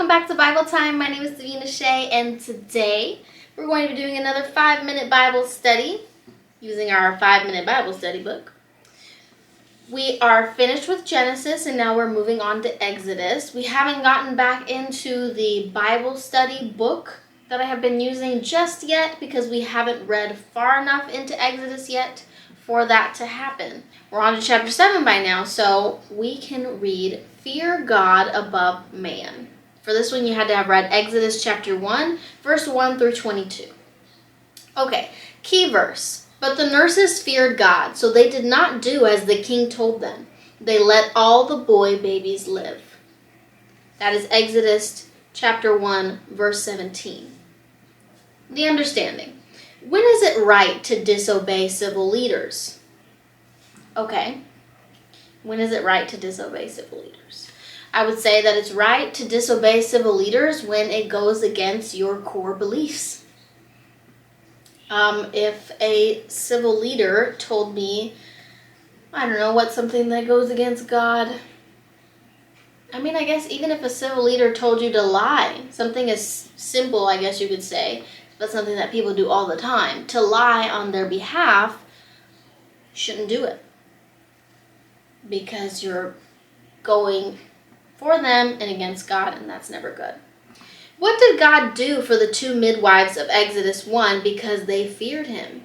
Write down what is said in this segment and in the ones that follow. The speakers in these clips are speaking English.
Welcome back to Bible Time. My name is Divina Sha, and today we're going to be doing another 5-minute Bible study using our 5-minute Bible study book. We are finished with Genesis, and now we're moving on to Exodus. We haven't gotten back into the Bible study book that I have been using just yet because we haven't read far enough into Exodus yet for that to happen. We're on to chapter 7 by now, so we can read Fear God Above Man. For this one, you had to have read Exodus chapter 1, verse 1 through 22. Okay, key verse. But the nurses feared God, so they did not do as the king told them. They let all the boy babies live. That is Exodus chapter 1, verse 17. The understanding. When is it right to disobey civil leaders? Okay. When is it right to disobey civil leaders? I would say that it's right to disobey civil leaders when it goes against your core beliefs. If a civil leader told me, I don't know, what's something that goes against God? I mean, I guess even if a civil leader told you to lie, something as simple, I guess you could say, but something that people do all the time, to lie on their behalf, shouldn't do it. Because you're going for them and against God, and that's never good. What did God do for the two midwives of Exodus 1 because they feared him?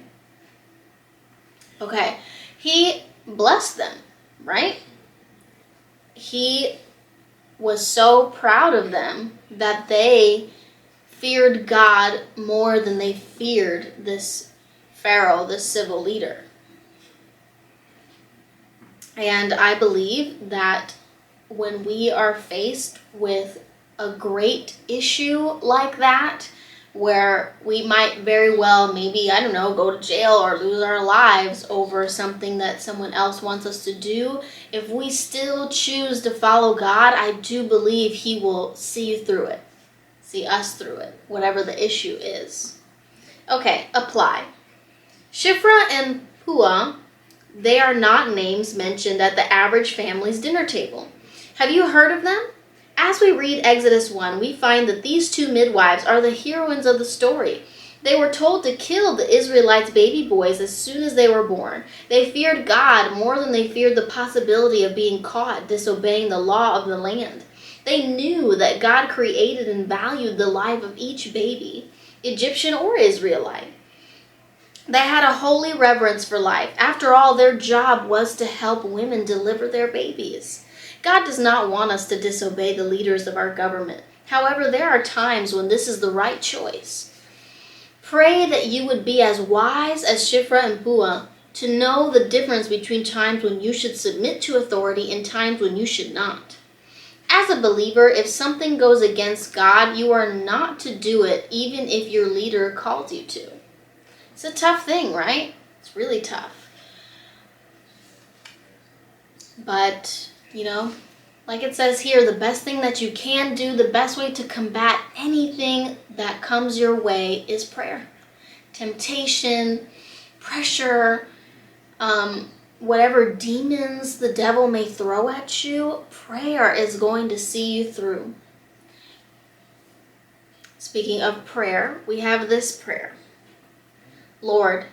Okay, he blessed them, right? He was so proud of them that they feared God more than they feared this Pharaoh, this civil leader. And I believe that when we are faced with a great issue like that, where we might very well maybe, I don't know, go to jail or lose our lives over something that someone else wants us to do, if we still choose to follow God, I do believe he will see you through it, see us through it, whatever the issue is. Okay, apply. Shiphrah and Puah, they are not names mentioned at the average family's dinner table. Have you heard of them? As we read Exodus 1, we find that these two midwives are the heroines of the story. They were told to kill the Israelites' baby boys as soon as they were born. They feared God more than they feared the possibility of being caught disobeying the law of the land. They knew that God created and valued the life of each baby, Egyptian or Israelite. They had a holy reverence for life. After all, their job was to help women deliver their babies. God does not want us to disobey the leaders of our government. However, there are times when this is the right choice. Pray that you would be as wise as Shiphrah and Puah to know the difference between times when you should submit to authority and times when you should not. As a believer, if something goes against God, you are not to do it even if your leader calls you to. It's a tough thing, right? It's really tough. But, like it says here, the best thing that you can do, the best way to combat anything that comes your way is prayer. Temptation, pressure, whatever demons the devil may throw at you, prayer is going to see you through. Speaking of prayer, we have this prayer. Lord,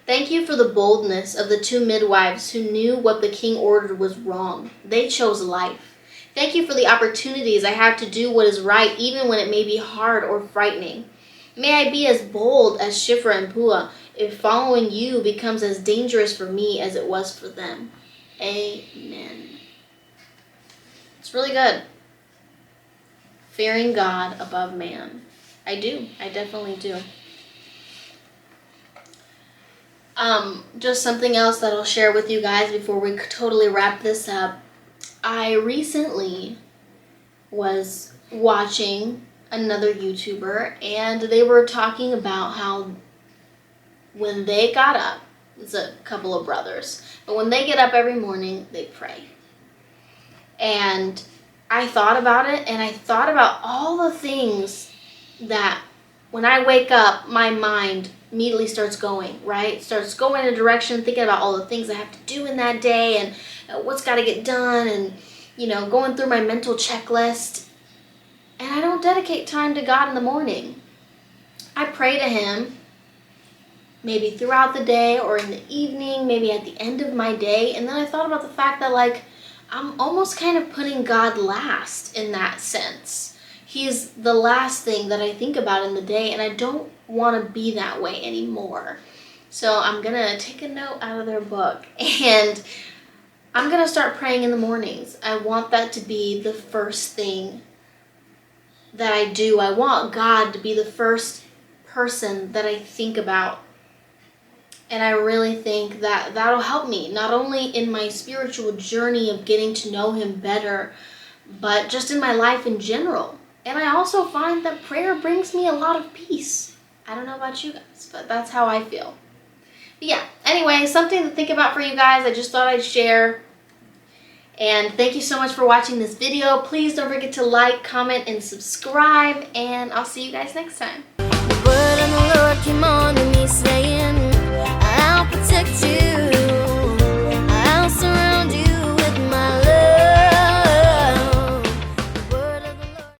thank you for the boldness of the two midwives who knew what the king ordered was wrong. They chose life. Thank you for the opportunities I have to do what is right, even when it may be hard or frightening. May I be as bold as Shiphrah and Puah if following you becomes as dangerous for me as it was for them. Amen. It's really good. Fearing God above man. I do. I definitely do. Just something else that I'll share with you guys before we totally wrap this up. I recently was watching another YouTuber, and they were talking about how when they got up, it's a couple of brothers, but when they get up every morning, they pray. And I thought about it, and I thought about all the things that when I wake up, my mind immediately starts going, right? Starts going in a direction, thinking about all the things I have to do in that day and what's got to get done and, going through my mental checklist. and I don't dedicate time to God in the morning. I pray to Him maybe throughout the day or in the evening, maybe at the end of my day. And then I thought about the fact that, like, I'm almost kind of putting God last in that sense. He's the last thing that I think about in the day, and I don't want to be that way anymore. So I'm going to take a note out of their book, and I'm going to start praying in the mornings. I want that to be the first thing that I do. I want God to be the first person that I think about. And I really think that that'll help me, not only in my spiritual journey of getting to know Him better, but just in my life in general. And I also find that prayer brings me a lot of peace. I don't know about you guys, but that's how I feel. But yeah, anyway, something to think about for you guys. I just thought I'd share. And thank you so much for watching this video. Please don't forget to like, comment, and subscribe. And I'll see you guys next time. The word of the Lord came on to me saying, I'll protect you.